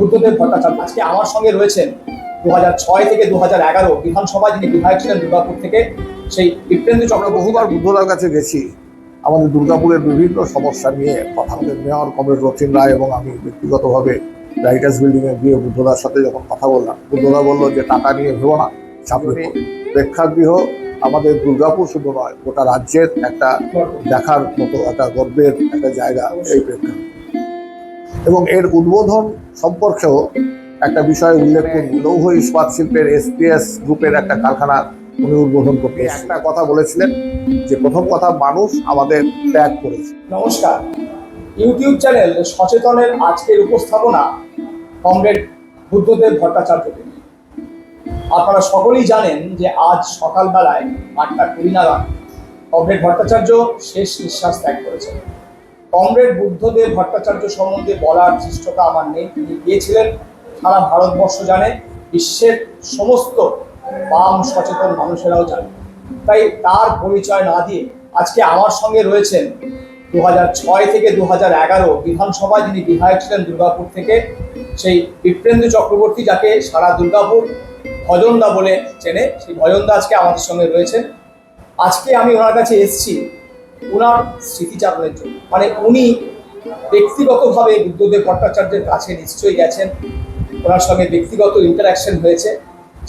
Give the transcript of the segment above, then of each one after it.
বুদ্ধদেব ভট্টাচার্য আজকে আমার সঙ্গে রয়েছেন 2006 থেকে 2011 বিধানসভায় যিনি বিধায়ক ছিলেন দুর্গাপুর থেকে, সেই দীপ্তেন্দু আমরা বহুবার বুদ্ধদার কাছে গেছি আমাদের দুর্গাপুরের বিভিন্ন সমস্যা নিয়ে কথা বলে। মেয়র কমরেড রথিন রায় এবং আমি ব্যক্তিগতভাবে রাইটার্স বিল্ডিংয়ে গিয়ে বুদ্ধদার সাথে যখন কথা বললাম, বুদ্ধদা বললো যে টাকা নিয়ে ভেবো না, চাপনি প্রেক্ষাগৃহ আমাদের দুর্গাপুর শুধু নয়, গোটা রাজ্যের একটা দেখার মতো একটা গর্বের একটা জায়গা এই প্রেক্ষাগৃহ। এবং এর উদ্বোধন সম্পর্কেও একটা বিষয় উল্লেখ করুন, লৌহ ইস্পাত শিল্পের এসপিএস গ্রুপের একটা কারখানা উনি উদ্বোধন করতে একটা কথা বলেছিলেন যে প্রথম কথা, মানুষ আমাদের ত্যাগ করেছে। নমস্কার, ইউটিউব চ্যানেল সচেতনের আজকের উপস্থাপনা কমরেড বুদ্ধদেব ভট্টাচার্যকে নিয়ে। আপনারা সকলেই জানেন যে আজ সকালবেলায় 8টা 20 নাগাদ কমরেড ভট্টাচার্য শেষ নিঃশ্বাস ত্যাগ করেছেন। কমরেড বুদ্ধদেব ভট্টাচার্য সম্বন্ধে বলার ধৃষ্টতা আমার নেই। তিনি গিয়েছিলেন, সারা ভারতবর্ষ জানে, বিশ্বের সমস্ত বাম সচেতন মানুষেরাও জানে। তাই তার পরিচয় না দিয়ে আজকে আমার সঙ্গে রয়েছেন 2006 থেকে 2011 বিধানসভায় যিনি বিধায়ক ছিলেন দুর্গাপুর থেকে, সেই দীপ্তেন্দু চক্রবর্তী, যাকে সারা দুর্গাপুর ভজনদা বলে চেনে, সেই ভজনদা আজকে আমাদের সঙ্গে রয়েছেন। আজকে আমি ওনার কাছে এসেছি ওনার স্মৃতিচারণের জন্য। মানে উনি ব্যক্তিগতভাবে বুদ্ধদেব ভট্টাচার্যের কাছে নিশ্চয়ই গেছেন, ওনার সঙ্গে ব্যক্তিগত ইন্টারাকশন হয়েছে।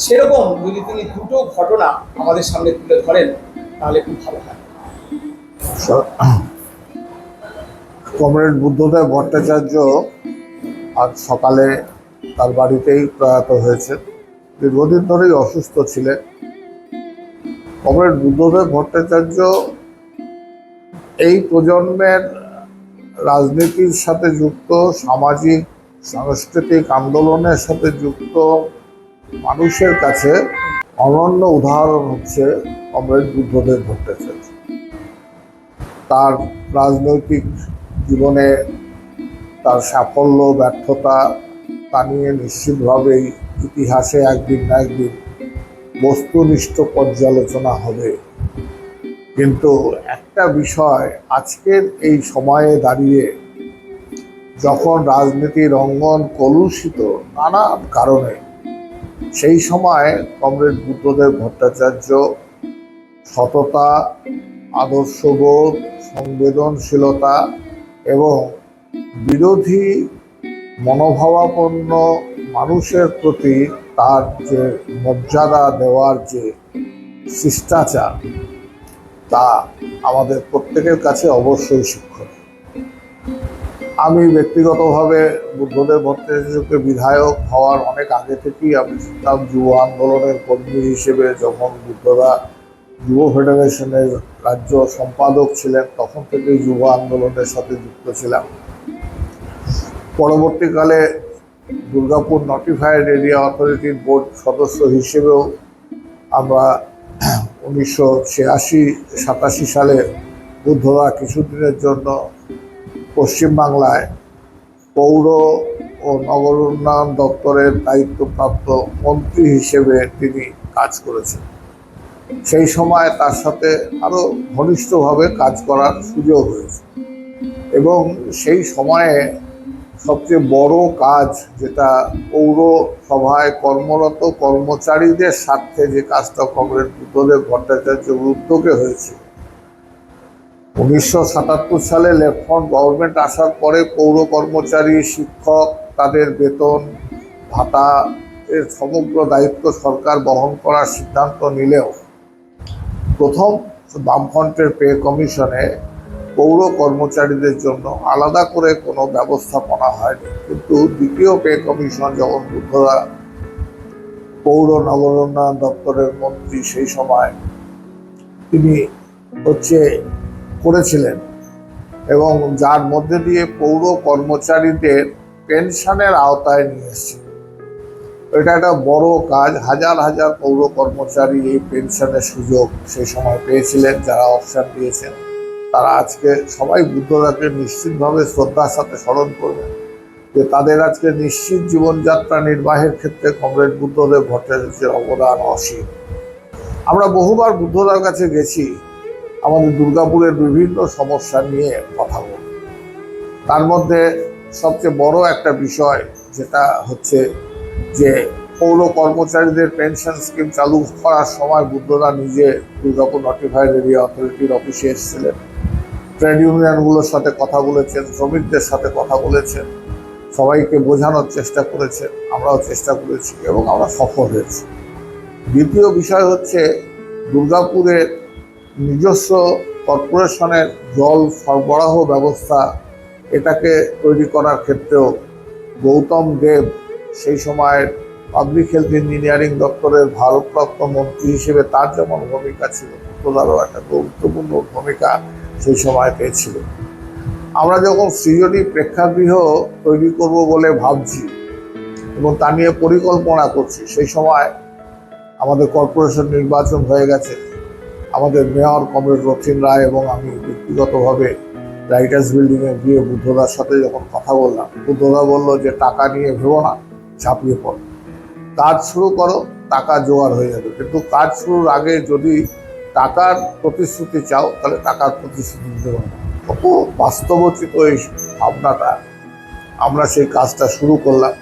সেরকম যদি তিনি দুটো ঘটনা আমাদের সামনে তুলে ধরেন তাহলে খুব ভালো হয়। কমরেড বুদ্ধদেব ভট্টাচার্য আজ সকালে তার বাড়িতেই প্রয়াত হয়েছে। দীর্ঘদিন ধরেই অসুস্থ ছিলেন। কমরেড বুদ্ধদেব ভট্টাচার্য এই প্রজন্মের রাজনীতির সাথে যুক্ত, সামাজিক সাংস্কৃতিক আন্দোলনের সাথে যুক্ত মানুষের কাছে অনন্য উদাহরণ হচ্ছে কমরেড বুদ্ধদেব ভট্টাচার্য। তার রাজনৈতিক জীবনে তার সাফল্য ব্যর্থতা তা নিয়ে নিশ্চিতভাবেই ইতিহাসে একদিন না একদিন বস্তুনিষ্ঠ পর্যালোচনা হবে। কিন্তু একটা বিষয় আজকের এই সময়ে দাঁড়িয়ে, যখন রাজনীতির অঙ্গন কলুষিত নানান কারণে, সেই সময় কমরেড বুদ্ধদেব ভট্টাচার্য সততা, আদর্শবোধ, সংবেদনশীলতা এবং বিরোধী মনোভাবাপন্ন মানুষের প্রতি তার যে মর্যাদা দেওয়ার যে শিষ্টাচার, তা আমাদের প্রত্যেকের কাছে অবশ্যই শিক্ষণীয়। আমি ব্যক্তিগতভাবে বুদ্ধদেব ভট্টাচার্যকে বিধায়ক হওয়ার অনেক আগে থেকেই আমি ছিলাম যুব আন্দোলনের কর্মী হিসেবে। যখন বুদ্ধদা যুব ফেডারেশনের রাজ্য সম্পাদক ছিলেন, তখন থেকেই যুব আন্দোলনের সাথে যুক্ত ছিলাম। পরবর্তীকালে দুর্গাপুর নটিফাইড এরিয়া অথরিটির বোর্ড সদস্য হিসেবেও আমরা 1986-87 সালে বুদ্ধদা কিছুদিনের জন্য পশ্চিমবাংলায় পৌর ও নগর উন্নয়ন দপ্তরের দায়িত্বপ্রাপ্ত মন্ত্রী হিসেবে তিনি কাজ করেছেন। সেই সময় তার সাথে আরও ঘনিষ্ঠভাবে কাজ করার সুযোগ হয়েছে। এবং সেই সময়ে সবচেয়ে বড় কাজ, যেটা পৌরসভায় কর্মরত কর্মচারীদের স্বার্থে যে কাজটা কমরেড বুদ্ধদেব ভট্টাচার্যের উদ্যোগে হয়েছে, 1977 সালে লেফট গভর্নমেন্ট আসার পরে পৌর কর্মচারী, শিক্ষক, তাদের বেতন ভাতা এর সমগ্র দায়িত্ব সরকার বহন করার সিদ্ধান্ত নিলেও প্রথম বামফ্রন্টের পে কমিশনে পৌর কর্মচারীদের জন্য আলাদা করে কোনো ব্যবস্থাপনা হয়নি। কিন্তু দ্বিতীয় পে কমিশন যখন বুদ্ধদা পৌর নগর উন্নয়ন দপ্তরের মন্ত্রী সেই সময় তিনি করেছিলেন, এবং যার মধ্যে দিয়ে পৌর কর্মচারীদের পেনশনের আওতায় নিয়ে এসেছে। এটা একটা বড় কাজ। হাজার হাজার পৌর কর্মচারী এই পেনশনের সুযোগ সেই সময় পেয়েছিলেন। যারা অপশন দিয়েছেন তারা আজকে সবাই বুদ্ধদাকে নিশ্চিতভাবে শ্রদ্ধার সাথে স্মরণ করবেন, যে তাদের আজকে নিশ্চিত জীবনযাত্রা নির্বাহের ক্ষেত্রে কমরেড বুদ্ধদেব ভট্টাচার্যের অবদান অসীম। আমরা বহুবার বুদ্ধদার কাছে গেছি আমাদের দুর্গাপুরের বিভিন্ন সমস্যা নিয়ে কথা বলতে। তার মধ্যে সবচেয়ে বড় একটা বিষয় যেটা হচ্ছে যে পৌর কর্মচারীদের পেনশন স্কিম চালু করার সময় বুদ্ধদা নিজে দুর্গাপুর নটিফাইড এরিয়া অথরিটির অফিসে এসেছিলেন, ট্রেড ইউনিয়নগুলোর সাথে কথা বলেছেন, শ্রমিকদের সাথে কথা বলেছেন, সবাইকে বোঝানোর চেষ্টা করেছেন, আমরাও চেষ্টা করেছি এবং আমরা সফল হয়েছি। দ্বিতীয় বিষয় হচ্ছে দুর্গাপুরের নিজস্ব কর্পোরেশনের জল সরবরাহ ব্যবস্থা, এটাকে তৈরি করার ক্ষেত্রেও গৌতম দেব সেই সময়ের পাবলিক হেলথ ইঞ্জিনিয়ারিং দপ্তরের ভারপ্রাপ্ত মন্ত্রী হিসেবে তার যেমন ভূমিকা ছিল, বুদ্ধদারও একটা গুরুত্বপূর্ণ ভূমিকা সেই সময় পেয়েছিল। আমরা যখন সৃজনী প্রেক্ষাগৃহ তৈরি করব বলে ভাবছি এবং তা নিয়ে পরিকল্পনা করছি, সেই সময় আমাদের কর্পোরেশন নির্বাচন হয়ে গেছে। আমাদের মেয়র কমরেড রথীন রায় এবং আমি ব্যক্তিগতভাবে রাইটার্স বিল্ডিংয়ে গিয়ে বুদ্ধদার সাথে যখন কথা বললাম, বুদ্ধদা বলল যে টাকা নিয়ে ভেবো না, ঝাঁপিয়ে পড়ো, কাজ শুরু করো, টাকা জোগাড় হয়ে যাবে। কিন্তু কাজ শুরুর আগে যদি টাকার প্রতিশ্রুতি চাও তাহলে টাকার প্রতিশ্রুতি দিতে পারো। কত বাস্তবোচিত এই ভাবনাটা, আমরা সেই কাজটা শুরু করলাম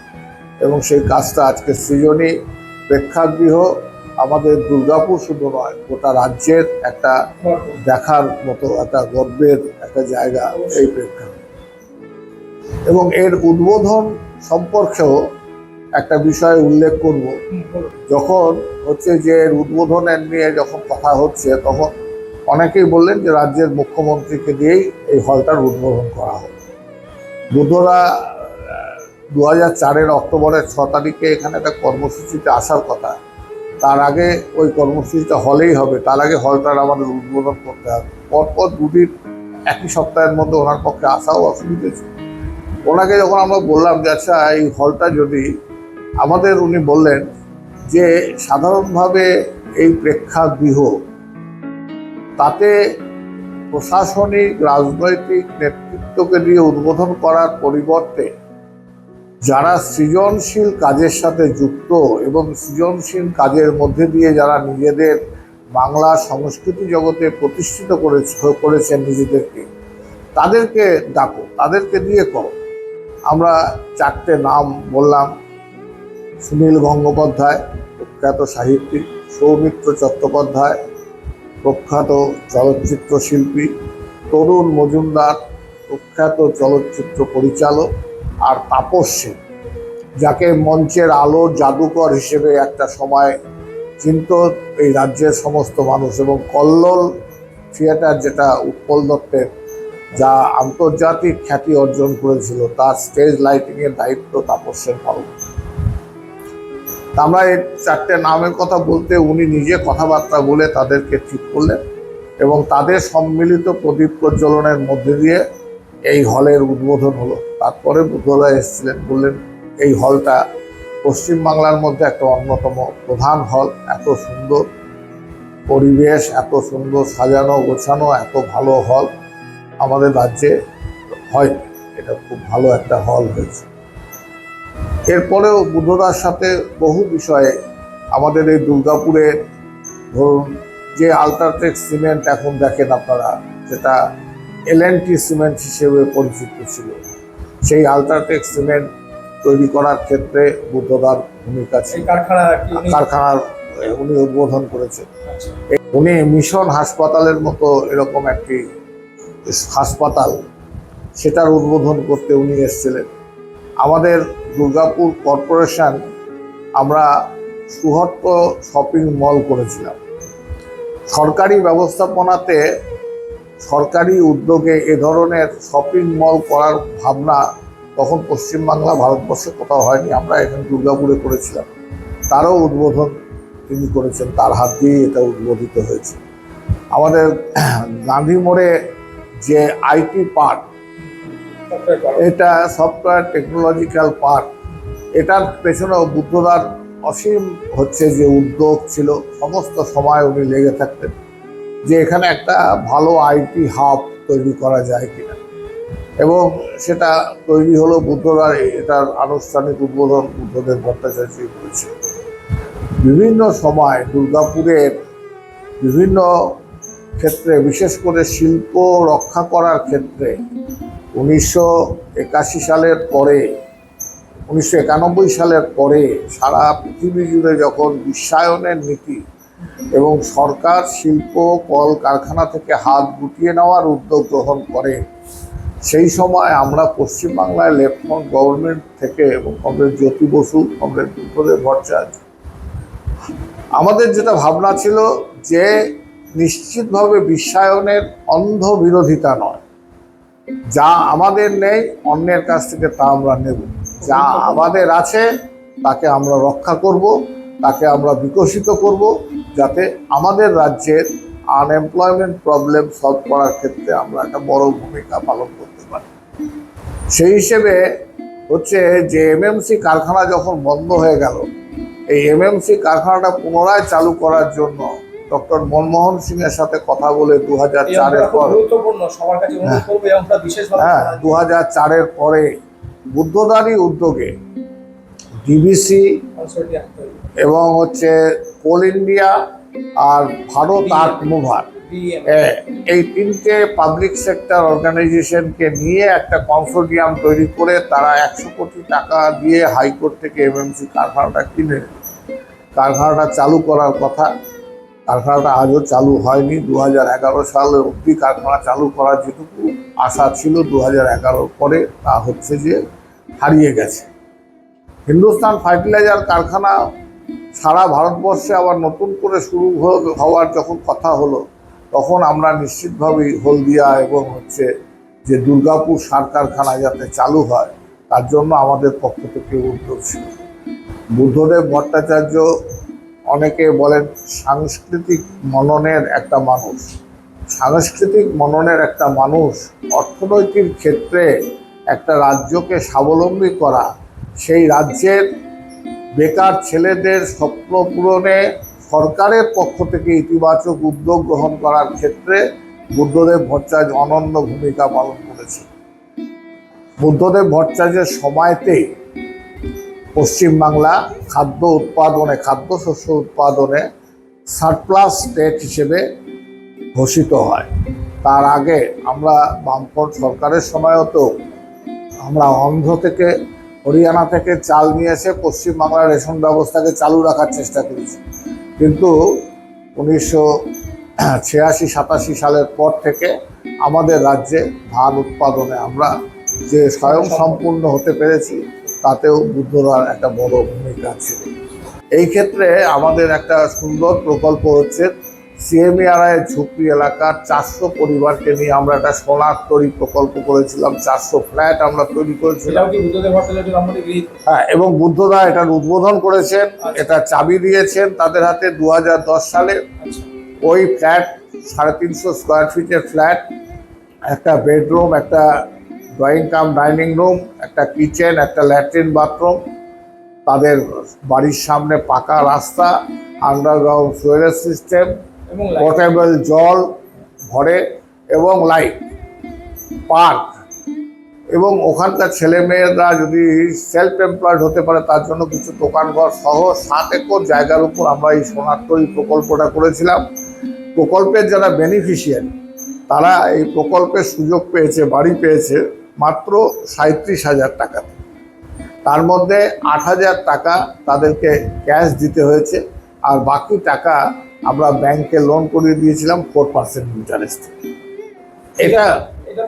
এবং সেই কাজটা আজকে সৃজনী প্রেক্ষাগৃহ আমাদের দুর্গাপুর শুধু নয়, গোটা রাজ্যের একটা দেখার মতো একটা গর্বের একটা জায়গা এই প্রেক্ষাগৃহ। এবং এর উদ্বোধন সম্পর্কেও একটা বিষয় উল্লেখ করব। যখন হচ্ছে যে এর উদ্বোধনের নিয়ে যখন কথা হচ্ছে, তখন অনেকেই বললেন যে রাজ্যের মুখ্যমন্ত্রীকে দিয়েই এই হলটার উদ্বোধন করা হবে। বুদ্ধরা 2004 অক্টোবরের 6 তারিখে এখানে একটা কর্মসূচিতে আসার কথা, তার আগে ওই কর্মসূচিটা হলেই হবে, তার আগে হলটার আমাদের উদ্বোধন করতে হবে। পরপর দুদিন একই সপ্তাহের মধ্যে ওনার পক্ষে আসাও অসুবিধা ছিল। ওনাকে যখন আমরা বললাম যে আচ্ছা এই হলটা যদি আমাদের, উনি বললেন যে সাধারণভাবে এই প্রেক্ষাগৃহ তাতে প্রশাসনিক রাজনৈতিক নেতৃত্বকে দিয়ে উদ্বোধন করার পরিবর্তে যারা সৃজনশীল কাজের সাথে যুক্ত এবং সৃজনশীল কাজের মধ্যে দিয়ে যারা নিজেদের বাংলা সংস্কৃতি জগতে প্রতিষ্ঠিত করেছেন নিজেদেরকে, তাদেরকে ডাকো, তাদেরকে দিয়ে করো। আমরা 4টে নাম বললাম: সুনীল গঙ্গোপাধ্যায়, প্রখ্যাত সাহিত্যিক; সৌমিত্র চট্টোপাধ্যায়, প্রখ্যাত চলচ্চিত্র শিল্পী; তরুণ মজুমদার, প্রখ্যাত চলচ্চিত্র পরিচালক; আর তাপস সেন, যাকে মঞ্চের আলোর জাদুকর হিসেবে একটা সময় চিনত এই রাজ্যের সমস্ত মানুষ। এবং কল্লোল থিয়েটার, যেটা উৎপল দত্তের, যা আন্তর্জাতিক খ্যাতি অর্জন করেছিল, তার স্টেজ লাইটিংয়ের দায়িত্ব তাপস সেন পালন। আমরা এই 4টে নামের কথা বলতে উনি নিজে কথাবার্তা বলে তাদেরকে ঠিক করলেন এবং তাদের সম্মিলিত প্রদীপ প্রজ্বলনের মধ্যে দিয়ে এই হলের উদ্বোধন হলো। তারপরে বুদ্ধদা এসেছিলেন, বললেন এই হলটা পশ্চিমবাংলার মধ্যে একটা অন্যতম প্রধান হল, এত সুন্দর পরিবেশ, এত সুন্দর সাজানো গোছানো, এত ভালো হল আমাদের রাজ্যে হয়, এটা খুব ভালো একটা হল হয়েছে। এরপরেও বুদ্ধদার সাথে বহু বিষয়ে আমাদের এই দুর্গাপুরে, ধরুন যে আল্ট্রাটেক সিমেন্ট এখন দেখেন আপনারা, যেটা L&T সিমেন্ট হিসেবে পরিচিত ছিল, সেই আল্ট্রাটেক সিমেন্ট তৈরি করার ক্ষেত্রে বুদ্ধদার ভূমিকা ছিল। কারখানার উনি উদ্বোধন করেছেন। উনি মিশন হাসপাতালের মতো এরকম একটি হাসপাতাল, সেটার উদ্বোধন করতে উনি এসেছিলেন। আমাদের দুর্গাপুর কর্পোরেশন, আমরা সুহট্ট শপিং মল করেছিলাম। সরকারি ব্যবস্থাপনাতে, সরকারি উদ্যোগে এ ধরনের শপিং মল করার ভাবনা তখন পশ্চিমবাংলা, ভারতবর্ষে কোথাও হয়নি। আমরা এখানে দুর্গাপুরে করেছিলাম, তারও উদ্বোধন তিনি করেছেন, তার হাত দিয়েই এটা উদ্বোধিত হয়েছে। আমাদের গান্ধী মোড়ে যে আইটি পার্ক, এটা সফটওয়্যার টেকনোলজিক্যাল পার্ক, এটার পেছনেও বুদ্ধদার অসীম হচ্ছে যে উদ্যোগ ছিল। সমস্ত সময় উনি লেগে থাকতেন যে এখানে একটা ভালো আইটি হাব তৈরি করা যায় কিনা, এবং সেটা তৈরি হলো। বুদ্ধদার এটার আনুষ্ঠানিক উদ্বোধন বুদ্ধদেব ভট্টাচার্য করেছে। বিভিন্ন সময় দুর্গাপুরের বিভিন্ন ক্ষেত্রে, বিশেষ করে শিল্প রক্ষা করার ক্ষেত্রে 1981 সালের পরে 1991 সালের পরে সারা পৃথিবী জুড়ে যখন বিশ্বায়নের নীতি এবং সরকার শিল্প কল কারখানা থেকে হাত গুটিয়ে নেওয়ার উদ্যোগ গ্রহণ করে, সেই সময় আমরা পশ্চিমবাংলায় লেফটেন্যান্ট গভর্নমেন্ট থেকে এবং কমরেড জ্যোতি বসু, কমরেড বুদ্ধদেব ভট্টাচার্য, আমাদের যেটা ভাবনা ছিল যে নিশ্চিতভাবে বিশ্বায়নের অন্ধ বিরোধিতা নয়, যা আমাদের নেই অন্যের কাছ থেকে তা আমরা নেব, যা আমাদের আছে তাকে আমরা রক্ষা করব, তাকে আমরা বিকশিত করব, যাতে আমাদের রাজ্যের আনএমপ্লয়মেন্ট প্রবলেম সলভ করার ক্ষেত্রে আমরা একটা বড় ভূমিকা পালন করতে পারি। সেই হিসেবে হচ্ছে যে এমএমসি কারখানা যখন বন্ধ হয়ে গেল, এই এমএমসি কারখানাটা পুনরায় চালু করার জন্য ডক্টর মনমোহন সিং এর সাথে কথা বলে 2004-এর পর, গুরুত্বপূর্ণ সবার কাছে অনুরোধ করব এই অংশটা বিশেষভাবে 2004-এর পরে বুদ্ধদারই উদ্যোগে ডিবিসি এবং হচ্ছে কোল ইন্ডিয়া আর ভারত আর্ট মুভার, এই তিনটে পাবলিক সেক্টর অর্গানাইজেশনকে নিয়ে একটা কনসোর্টিয়াম তৈরি করে তারা 100 কোটি টাকা দিয়ে হাইকোর্ট থেকে এমএমসি কারখানাটা কিনে কারখানাটা চালু করার কথা। কারখানাটা আজও চালু হয়নি। 2011 সালে অবধি কারখানা চালু করার যেটুকু আশা ছিল 2011 পরে তা হচ্ছে যে হারিয়ে গেছে। হিন্দুস্তান ফার্টিলাইজার কারখানা সারা ভারতবর্ষে আবার নতুন করে শুরু হওয়ার যখন কথা হলো, তখন আমরা নিশ্চিতভাবেই হলদিয়া এবং হচ্ছে যে দুর্গাপুর সার কারখানা যাতে চালু হয় তার জন্য আমাদের পক্ষ থেকে উদ্যোগ ছিল। বুদ্ধদেব ভট্টাচার্য অনেকে বলেন সাংস্কৃতিক মননের একটা মানুষ। সাংস্কৃতিক মননের একটা মানুষ অর্থনৈতিক ক্ষেত্রে একটা রাজ্যকে স্বাবলম্বী করা, সেই রাজ্যের বেকার ছেলেদের স্বপ্ন পূরণে সরকারের পক্ষ থেকে ইতিবাচক উদ্যোগ গ্রহণ করার ক্ষেত্রে বুদ্ধদেব ভট্টাচার্য অনন্য ভূমিকা পালন করেছে। বুদ্ধদেব ভট্টাচার্যের সময়তেই পশ্চিমবাংলা খাদ্যশস্য উৎপাদনে সারপ্লাস স্টেট হিসেবে ঘোষিত হয়। তার আগে আমরা বামফ্রন্ট সরকারের সময়ও তো আমরা অন্ধ্র থেকে হরিয়ানা থেকে চাল নিয়ে এসে পশ্চিমবাংলার রেশন ব্যবস্থাকে চালু রাখার চেষ্টা করেছি, কিন্তু 1986-87 সালের পর থেকে আমাদের রাজ্যে ধান উৎপাদনে আমরা যে স্বয়ংসম্পূর্ণ হতে পেরেছি তাতেও বুদ্ধদার একটা বড় ভূমিকা ছিল। এই ক্ষেত্রে আমাদের একটা সুন্দর প্রকল্প হচ্ছে সিএমইআরআই ঝুপড়ি এলাকার 400 পরিবারকে নিয়ে আমরা একটা সোনার তৈরি প্রকল্প করেছিলাম। 400 ফ্ল্যাট আমরা তৈরি করেছিলাম। হ্যাঁ, এবং বুদ্ধদা এটার উদ্বোধন করেছেন, এটা চাবি দিয়েছেন তাদের হাতে 2010 সালে। ওই ফ্ল্যাট 350 স্কোয়ার ফিটের ফ্ল্যাট, একটা বেডরুম, একটা ড্রয়িং কাম ডাইনিং রুম, একটা কিচেন, একটা ল্যাট্রিন বাথরুম, তাদের বাড়ির সামনে পাকা রাস্তা, আন্ডারগ্রাউন্ড সুয়েরেজ সিস্টেম, পোর্টেবল জল ঘরে এবং লাইট, পার্ক, এবং ওখানকার ছেলেমেয়েরা যদি সেলফ এমপ্লয়েড হতে পারে তার জন্য কিছু দোকানঘর সহ 7 একর জায়গার উপর আমরা এই সোনার তৈরি প্রকল্পটা করেছিলাম। প্রকল্পের যারা বেনিফিশিয়ারি তারা এই প্রকল্পের সুযোগ পেয়েছে, বাড়ি পেয়েছে মাত্র 37,000 টাকা। তার মধ্যে 8,000 টাকা তাদেরকে ক্যাশ দিতে হয়েছে, আর বাকি টাকা আমরা ব্যাংকে লোন করিয়ে দিয়েছিলাম 4% ইন্টারেস্ট। এটা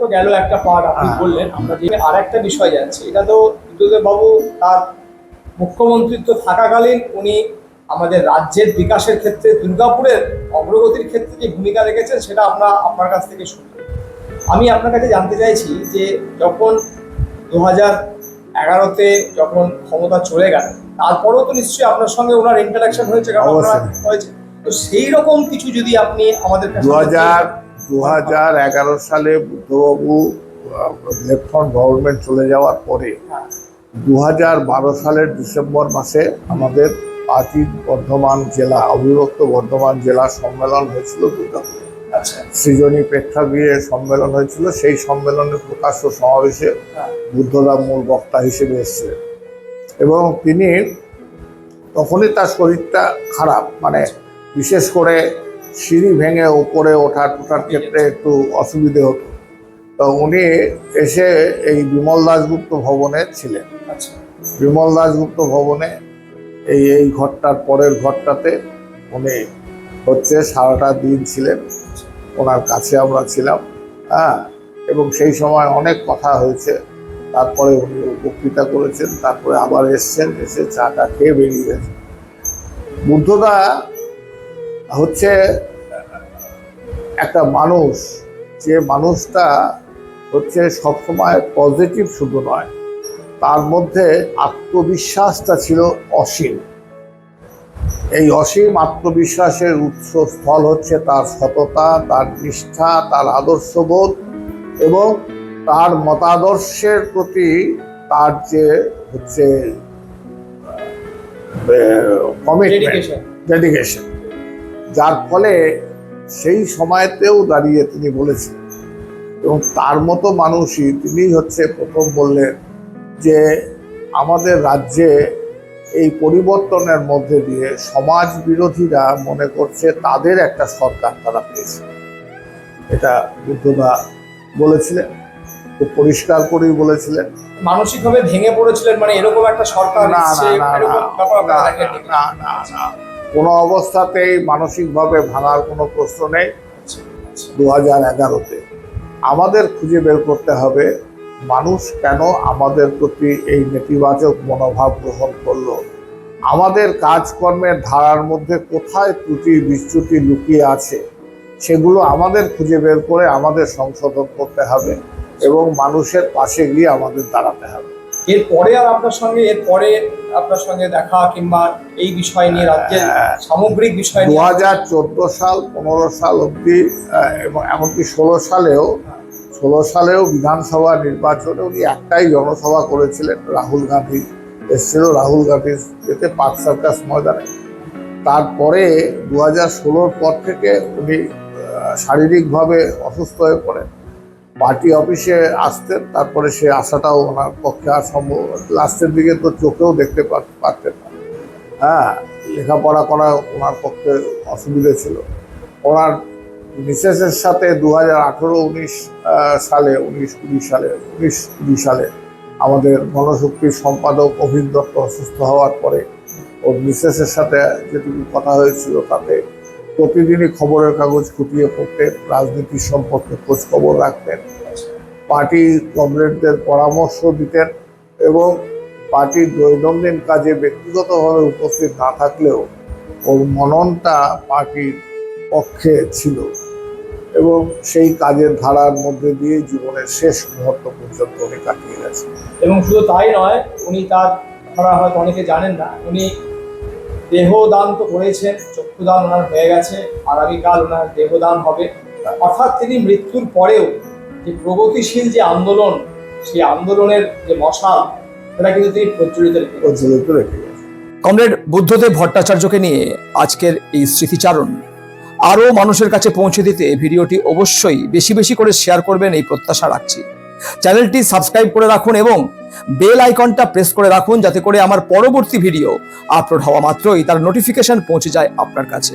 তো গেল একটা পার্ট আপনি বললেন। আমরা যে আর একটা বিষয় যাচ্ছি, এটা তো বুদ্ধদেব বাবু তার মুখ্যমন্ত্রিত্ব থাকাকালীন উনি আমাদের রাজ্যের বিকাশের ক্ষেত্রে, দুর্গাপুরের অগ্রগতির ক্ষেত্রে যে ভূমিকা রেখেছেন সেটা আমরা আপনার কাছ থেকে শুনব। আমি আপনার কাছে জানতে চাইছি যে যখন 2011-তে যখন ক্ষমতা চলে গেল, তারপরেও তো নিশ্চয়ই আপনার সঙ্গে ওনার ইন্টারাকশন হয়েছে, হয়েছে, তো সেই রকম কিছু যদি আপনি আমাদের কাছে। 2011 সালে বুদ্ধবাবু লেফটেন্যান্ট গভর্নমেন্ট চলে যাওয়ার পরে 2012 সালের ডিসেম্বর মাসে আমাদের পার্টির বর্ধমান জেলা, অবিভক্ত বর্ধমান জেলা সম্মেলন হয়েছিল দুর্গাপুরে। সৃজনী প্রেক্ষাগৃহে সম্মেলন হয়েছিল। সেই সম্মেলনে প্রকাশ্য সমাবেশে বুদ্ধদা মূল বক্তা হিসেবে এসেছিলেন, এবং তিনি তখনই তার শরীরটা খারাপ, মানে বিশেষ করে সিঁড়ি ভেঙে ওপরে ওঠার ক্ষেত্রে একটু অসুবিধে হতো। তো উনি এসে এই বিমল দাশগুপ্ত ভবনে ছিলেন। বিমল দাশগুপ্ত ভবনে এই ঘরটার পরের ঘরটাতে উনি হচ্ছে সারাটা দিন ছিলেন, ওনার কাছে আমরা ছিলাম। হ্যাঁ, এবং সেই সময় অনেক কথা হয়েছে। তারপরে উনি বক্তৃতা করেছেন, তারপরে আবার এসছেন, এসে চাটা খেয়ে বেরিয়ে গেছেন। বুদ্ধদা হচ্ছে একটা মানুষ, যে মানুষটা হচ্ছে সবসময় পজিটিভ শুধু নয়, তার মধ্যে আত্মবিশ্বাসটা ছিল অসীম। এই অসীম আত্মবিশ্বাসের উৎসস্থল হচ্ছে তার সততা, তার নিষ্ঠা, তার আদর্শবোধ এবং তার মতাদর্শের প্রতি তার যে হচ্ছে কমিটমেন্ট, ডেডিকেশন, যার ফলে সেই সময়তেও দাঁড়িয়ে তিনি বলেছেন। এবং তার মতো মানুষই তিনি হচ্ছে প্রথম বললেন যে আমাদের রাজ্যে এই পরিবর্তনের মধ্যে দিয়ে সমাজ বিরোধীরা মনে করছে তাদের একটা সরকার তারা পেয়েছে। এটা বুদ্ধদা বলেছিলেন, খুব পরিষ্কার করেই বলেছিলেন। মানসিকভাবে ভেঙে পড়েছিলেন, মানে এরকম একটা সরকার না এসছে, না এরকম ব্যাপার আপনারা দেখেননি? না না না, কোনো অবস্থাতেই মানসিকভাবে ভাঙার কোনো প্রশ্ন নেই। 2011-তে আমাদের খুঁজে বের করতে হবে মানুষ কেন আমাদের প্রতি এই নেতিবাচক মনোভাব গ্রহণ করলো, আমাদের কাজকর্মের ধারার মধ্যে কোথায় ত্রুটি বিচ্যুতি লুকিয়ে আছে, সেগুলো আমাদের খুঁজে বের করে আমাদের সংশোধন করতে হবে এবং মানুষের পাশে গিয়ে আমাদের দাঁড়াতে হবে। এরপরে আপনার সঙ্গে দেখা কিংবা এই বিষয় নিয়ে রাজ্যের সামগ্রিক বিষয় নিয়ে 2014 সাল 15 সাল অব্দি এবং এমনকি 16 সালেও বিধানসভা নির্বাচনে উনি একটাই জনসভা করেছিলেন। রাহুল গান্ধী এসেছিল, রাহুল গান্ধীর যেতে পার্ক সার্কাস ময়দানে। তারপরে 2016 পর থেকে উনি শারীরিকভাবে অসুস্থ হয়ে পড়েন, পার্টি অফিসে আসতেন, তারপরে সে আসাটাও ওনার পক্ষে অসম্ভব। লাস্টের দিকে তো চোখেও দেখতে পারতেন না। হ্যাঁ, লেখাপড়া করা ওনার পক্ষে অসুবিধে ছিল। ওনার মিসেসের সাথে 2018-19 সালে 19-20 সালে আমাদের গণশক্তির সম্পাদক অভিন দত্ত অসুস্থ হওয়ার পরে ওর মিসেসের সাথে যেটুকু কথা হয়েছিল তাতে প্রতিদিনই খবরের কাগজ খুঁটিয়ে পড়তেন, রাজনীতির সম্পর্কে খোঁজ খবর রাখতেন, পার্টি কমরেডদের পরামর্শ দিতেন এবং পার্টির দৈনন্দিন কাজে ব্যক্তিগতভাবে উপস্থিত না থাকলেও ওর মননটা পার্টির পক্ষে ছিল এবং সেই কাজের ধারার মধ্যে দিয়ে জীবনের শেষ মুহূর্ত পর্যন্ত উনি কাটিয়ে গেছেন। এবং শুধু তাই নয়, উনি তার আপনারা হয়তো অনেকে জানেন না, উনি দেহদান তো করেছেন, চক্ষুদান ওনার হয়ে গেছে, আগামীকাল ওনার দেহদান হবে। অর্থাৎ তিনি মৃত্যুর পরেও যে প্রগতিশীল যে আন্দোলন, সেই আন্দোলনের যে মশাল, সেটা কিন্তু তিনি প্রজ্বলিত রেখে গেছেন। কমরেড বুদ্ধদেব ভট্টাচার্যকে নিয়ে আজকের এই স্মৃতিচারণ আরও মানুষের কাছে পৌঁছে দিতে ভিডিওটি অবশ্যই বেশি বেশি করে শেয়ার করবেন, এই প্রত্যাশা রাখছি। চ্যানেলটি সাবস্ক্রাইব করে রাখুন এবং বেল আইকনটা প্রেস করে রাখুন, যাতে করে আমার পরবর্তী ভিডিও আপলোড হওয়া মাত্রই তার নোটিফিকেশন পৌঁছে যায় আপনার কাছে।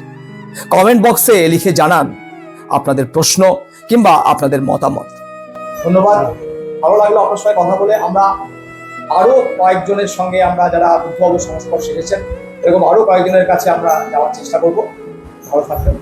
কমেন্ট বক্সে লিখে জানান আপনাদের প্রশ্ন কিংবা আপনাদের মতামত। ধন্যবাদ, ভালো লাগলো আপনার সঙ্গে কথা বলে। আমরা আরো কয়েকজনের সঙ্গে, আমরা যারা বুদ্ধবাবুর সংস্পর্শে এসেছেন, এরকম আরো কয়েকজনের কাছে আমরা যাওয়ার চেষ্টা করব। ভালো থাকবেন।